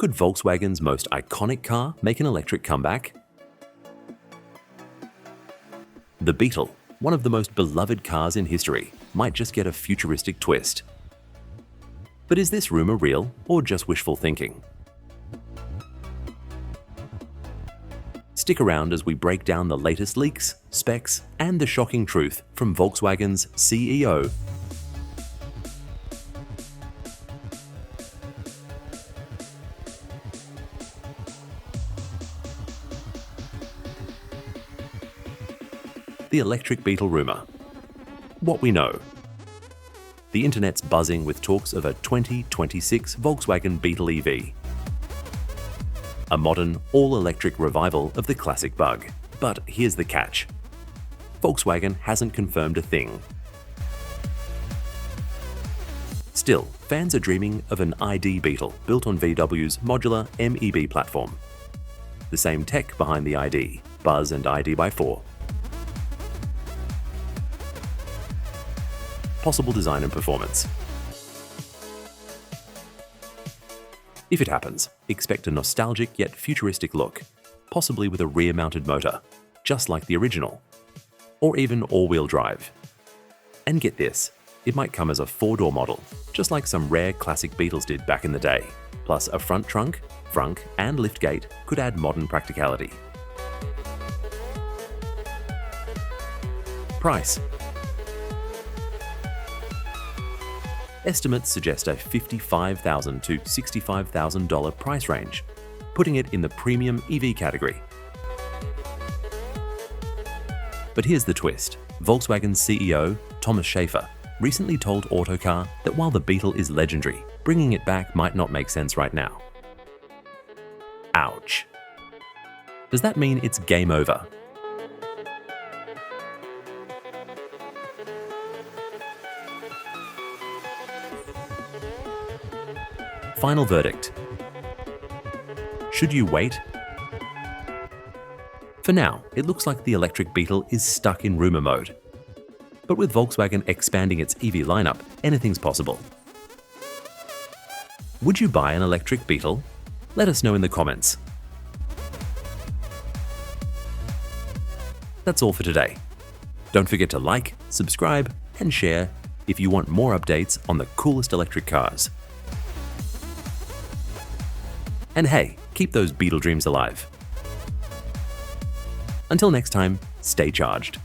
Could Volkswagen's most iconic car make an electric comeback? The Beetle, one of the most beloved cars in history, might just get a futuristic twist. But is this rumor real or just wishful thinking? Stick around as we break down the latest leaks, specs, and the shocking truth from Volkswagen's CEO. The electric Beetle rumor. What we know. The internet's buzzing with talks of a 2026 Volkswagen Beetle EV. A modern, all-electric revival of the classic bug. But here's the catch. Volkswagen hasn't confirmed a thing. Still, fans are dreaming of an ID Beetle built on VW's modular MEB platform. The same tech behind the ID, Buzz and ID by 4. Possible design and performance. If it happens, expect a nostalgic yet futuristic look, possibly with a rear-mounted motor, just like the original, or even all-wheel drive. And get this, it might come as a 4-door model, just like some rare classic Beetles did back in the day, plus a front trunk, frunk, and liftgate could add modern practicality. Price. Estimates suggest a $55,000 to $65,000 price range, putting it in the premium EV category. But here's the twist. Volkswagen's CEO, Thomas Schaefer, recently told Autocar that while the Beetle is legendary, bringing it back might not make sense right now. Ouch. Does that mean it's game over? Final verdict. Should you wait? For now, it looks like the electric Beetle is stuck in rumor mode. But with Volkswagen expanding its EV lineup, anything's possible. Would you buy an electric Beetle? Let us know in the comments. That's all for today. Don't forget to like, subscribe, and share if you want more updates on the coolest electric cars. And hey, keep those Beetle dreams alive. Until next time, stay charged.